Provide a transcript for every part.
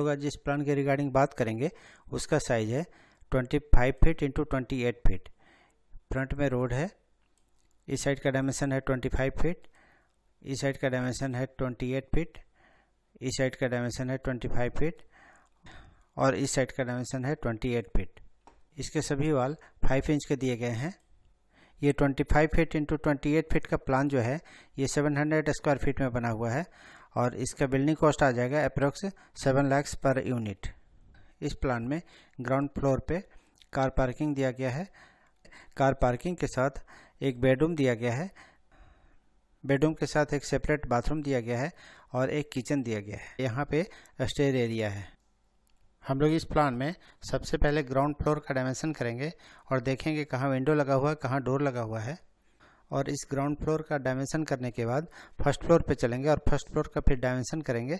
लोग आज जिस प्लान के रिगार्डिंग बात करेंगे उसका साइज है 25 फीट इंटू 28 फीट। फ्रंट में रोड है, इस साइड का डायमेंशन है 25 फीट, इस साइड का डायमेंशन है 28 फीट, इस साइड का डायमेंशन है 25 फीट और इस साइड का डायमेंशन है 28 फीट। इसके सभी वाल 5 इंच के दिए गए हैं। ये 25 फीट इंटू 28 फीट का प्लान जो है ये 700 स्क्वायर फीट में बना हुआ है और इसका बिल्डिंग कॉस्ट आ जाएगा अप्रोक्स 7 लाख पर यूनिट। इस प्लान में ग्राउंड फ्लोर पे कार पार्किंग दिया गया है। कार पार्किंग के साथ एक बेडरूम दिया गया है, बेडरूम के साथ एक सेपरेट बाथरूम दिया गया है और एक किचन दिया गया है। यहाँ पे स्टेयर एरिया है। हम लोग इस प्लान में सबसे पहले ग्राउंड फ्लोर का डायमेंशन करेंगे और देखेंगे कहाँ विंडो लगा हुआ है, कहाँ डोर लगा हुआ है। और इस ग्राउंड फ्लोर का डायमेंशन करने के बाद फर्स्ट फ्लोर पे चलेंगे और फर्स्ट फ्लोर का फिर डायमेंशन करेंगे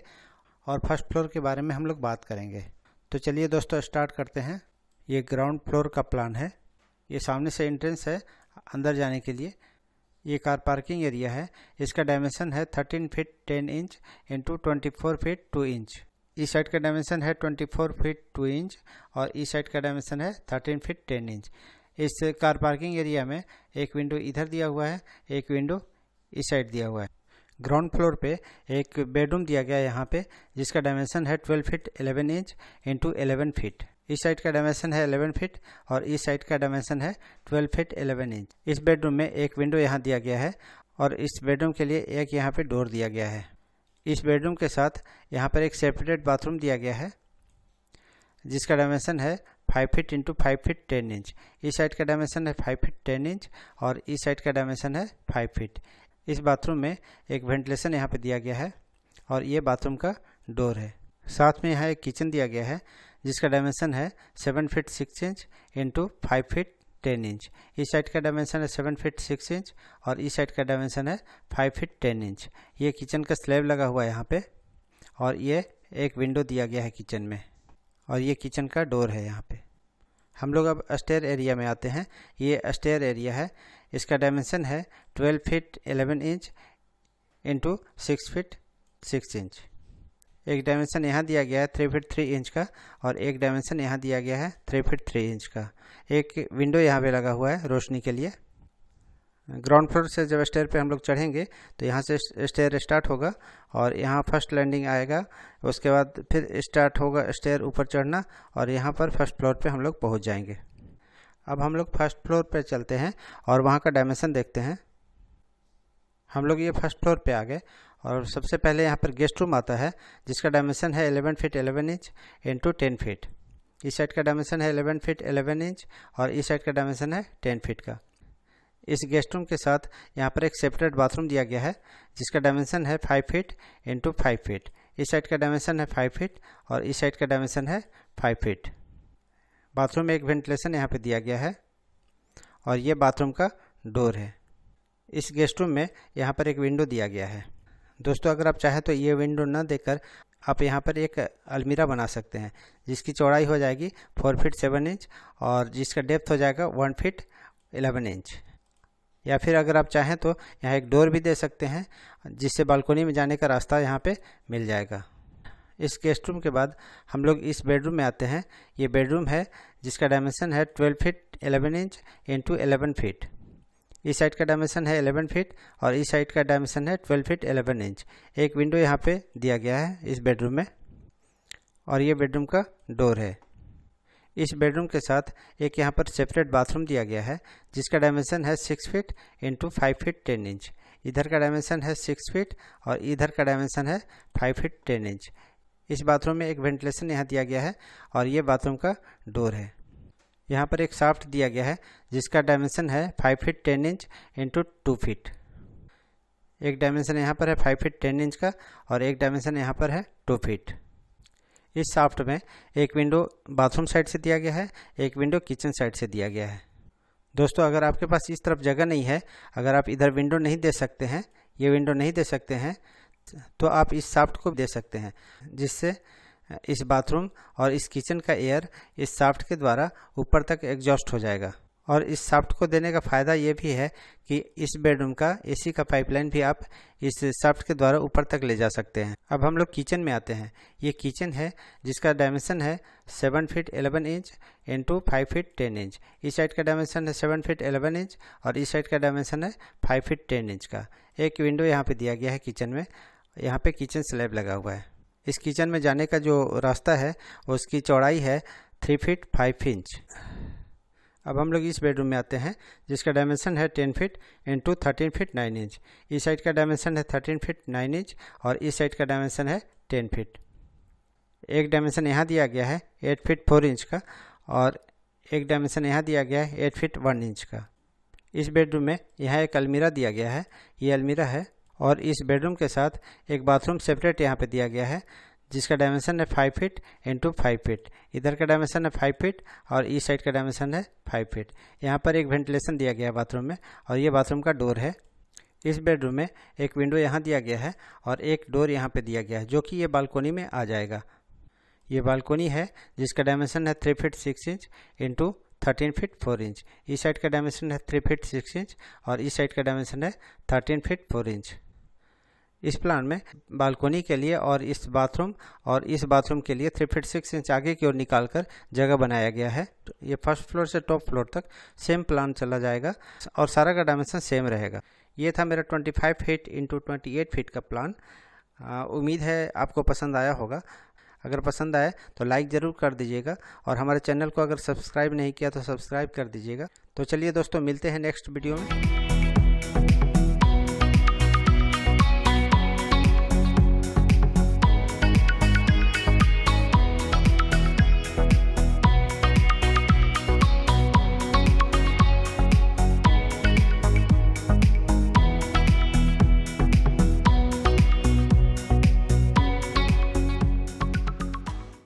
और फर्स्ट फ्लोर के बारे में हम लोग बात करेंगे। तो चलिए दोस्तों स्टार्ट करते हैं। ये ग्राउंड फ्लोर का प्लान है। ये सामने से एंट्रेंस है अंदर जाने के लिए। ये कार पार्किंग एरिया है। इसका डायमेंशन है 13 feet 10 inch into 24 feet 2 inch. इस साइड का डायमेंशन है 24 फीट 2 इंच और इस साइड का डायमेंशन है 13 फीट 10 इंच। इस कार पार्किंग एरिया में एक विंडो इधर दिया हुआ है, एक विंडो इस साइड दिया हुआ है। ग्राउंड फ्लोर पे एक बेडरूम दिया गया है यहाँ पे, जिसका डायमेंशन है 12 फीट 11 इंच इंटू 11 फीट। इस साइड का डायमेंशन है 11 फीट और इस साइड का डायमेंशन है 12 फीट 11 इंच। इस बेडरूम में एक विंडो यहाँ दिया गया है और इस बेडरूम के लिए एक यहाँ पे डोर दिया गया है। इस बेडरूम के साथ यहाँ पर एक सेपरेट बाथरूम दिया गया है जिसका डायमेंशन है 5 फीट इंटू 5 फीट 10 इंच। इस साइड का डायमेंशन है 5 फीट 10 इंच और इस साइड का डायमेंशन है 5 फीट। इस बाथरूम में एक वेंटिलेशन यहाँ पे दिया गया है और ये बाथरूम का डोर है। साथ में यहाँ एक किचन दिया गया है जिसका डायमेंशन है 7 feet 6 inch into 5 feet 10 inch. इस साइड का डायमेंशन है 7 फीट 6 इंच और इस साइड का डायमेंशन है 5 फीट 10 इंच। ये किचन का स्लैब लगा हुआ है यहाँ पे और ये एक विंडो दिया गया है किचन में और ये किचन का डोर है यहाँ पे। हम लोग अब स्टेयर एरिया में आते हैं। ये स्टेयर एरिया है। इसका डायमेंशन है 12 feet 11 inch into 6 feet 6 inch. एक डायमेंशन यहाँ दिया गया है 3 फीट 3 इंच का और एक डायमेंशन यहाँ दिया गया है 3 फीट 3 इंच का। एक विंडो यहाँ पे लगा हुआ है रोशनी के लिए। ग्राउंड फ्लोर से जब स्टेयर पे हम लोग चढ़ेंगे तो यहाँ से स्टेयर स्टार्ट होगा और यहाँ फर्स्ट लैंडिंग आएगा। उसके बाद फिर स्टार्ट होगा स्टेयर ऊपर चढ़ना और यहाँ पर फर्स्ट फ्लोर पे हम लोग पहुँच जाएंगे। अब हम लोग फर्स्ट फ्लोर पे चलते हैं और वहाँ का डायमेंशन देखते हैं। हम लोग ये फर्स्ट फ्लोर पे आ गए और सबसे पहले यहाँ पर गेस्ट रूम आता है जिसका डायमेंशन है 11 फीट 11 इंच इंटू 10 फीट। इस साइड का डायमेंशन है 11 फीट 11 इंच और इस साइड का डायमेंशन है 10 फीट का। इस गेस्ट रूम के साथ यहाँ पर एक सेपरेट बाथरूम दिया गया है जिसका डायमेंशन है 5 फीट इंटू 5 फीट। इस साइड का डायमेंशन है 5 फीट और इस साइड का डायमेंशन है 5 फीट। बाथरूम में एक वेंटिलेशन यहाँ पे दिया गया है और ये बाथरूम का डोर है। इस गेस्ट रूम में यहाँ पर एक विंडो दिया गया है। दोस्तों अगर आप चाहें तो ये विंडो न देकर आप यहाँ पर एक अलमीरा बना सकते हैं जिसकी चौड़ाई हो जाएगी 4 फीट 7 इंच और जिसका डेप्थ हो जाएगा 1 फीट 11 इंच। या फिर अगर आप चाहें तो यहाँ एक डोर भी दे सकते हैं जिससे बालकोनी में जाने का रास्ता यहाँ पे मिल जाएगा। इस गेस्ट रूम के बाद हम लोग इस बेडरूम में आते हैं। ये बेडरूम है जिसका डायमेंशन है 12 फीट 11 इंच इंटू 11 फीट। इस साइड का डायमेंशन है 11 फीट और इस साइड का डायमेंशन है 12 फीट 11 इंच। एक विंडो यहाँ पे दिया गया है इस बेडरूम में और ये बेडरूम का डोर है। इस बेडरूम के साथ एक यहाँ पर सेपरेट बाथरूम दिया गया है जिसका डायमेंशन है 6 फीट इंटू 5 फीट 10 इंच। इधर का डायमेंशन है 6 फीट और इधर का डायमेंशन है 5 फीट 10 इंच। इस बाथरूम में एक वेंटिलेशन यहाँ दिया गया है और ये बाथरूम का डोर है। यहाँ पर एक शाफ्ट दिया गया है जिसका डायमेंशन है 5 फीट 10 इंच इंटू 2 फीट। एक डायमेंशन यहाँ पर है 5 फीट 10 इंच का और एक डायमेंशन यहाँ पर है 2 फीट। इस शाफ्ट में एक विंडो बाथरूम साइड से दिया गया है, एक विंडो किचन साइड से दिया गया है। दोस्तों अगर आपके पास इस तरफ जगह नहीं है, अगर आप इधर विंडो नहीं दे सकते हैं, ये विंडो नहीं दे सकते हैं, तो आप इस शाफ्ट को दे सकते हैं जिससे इस बाथरूम और इस किचन का एयर इस शाफ्ट के द्वारा ऊपर तक एग्जॉस्ट हो जाएगा और इस शाफ्ट को देने का फ़ायदा ये भी है कि इस बेडरूम का एसी का पाइपलाइन भी आप इस शाफ्ट के द्वारा ऊपर तक ले जा सकते हैं। अब हम लोग किचन में आते हैं। ये किचन है जिसका डायमेंशन है 7 feet 11 inch into 5 feet 10 inch. इस साइड का डायमेंशन है 7 फीट 11 इंच और इस साइड का डायमेंशन है 5 फीट 10 इंच का। एक विंडो यहाँ पे दिया गया है किचन में। यहाँ पे किचन स्लैब लगा हुआ है। इस किचन में जाने का जो रास्ता है उसकी चौड़ाई है 3 फीट 5 इंच। अब हम लोग इस बेडरूम में आते हैं जिसका डायमेंशन है 10 फीट इंटू 13 फीट 9 इंच। इस साइड का डायमेंशन है 13 फीट 9 इंच और इस साइड का डायमेंशन है 10 फीट। एक डायमेंशन यहाँ दिया गया है 8 फीट 4 इंच का और एक डायमेंशन यहाँ दिया गया है 8 फीट 1 इंच का। इस बेडरूम में यहाँ एक अलमीरा दिया गया है, ये अलमीरा है और इस बेडरूम के साथ एक बाथरूम सेपरेट यहाँ पे दिया गया है जिसका डायमेंशन है 5 फीट इंटू 5 फीट। इधर का डायमेंशन है 5 फीट और इस साइड का डायमेंशन है 5 फीट। यहाँ पर एक वेंटिलेशन दिया गया है बाथरूम में और ये बाथरूम का डोर है। इस बेडरूम में एक विंडो यहाँ दिया गया है और एक डोर यहाँ पे दिया गया है जो कि ये बालकोनी में आ जाएगा। ये बालकोनी है जिसका डायमेंशन है 3 feet 6 inch into 13 feet 4 inch. इस साइड का डायमेंशन है 3 फीट 6 इंच और इस साइड का डायमेंशन है 13 फीट 4 इंच। इस प्लान में बालकोनी के लिए और इस बाथरूम के लिए 3 फीट 6 इंच आगे की ओर निकाल कर जगह बनाया गया है। तो ये फर्स्ट फ्लोर से टॉप फ्लोर तक सेम प्लान चला जाएगा और सारा का डायमेंशन सेम रहेगा। ये था मेरा 25 फीट इंटू 28 फीट का प्लान। उम्मीद है आपको पसंद आया होगा। अगर पसंद आए तो लाइक ज़रूर कर दीजिएगा और हमारे चैनल को अगर सब्सक्राइब नहीं किया तो सब्सक्राइब कर दीजिएगा। तो चलिए दोस्तों, मिलते हैं नेक्स्ट वीडियो में।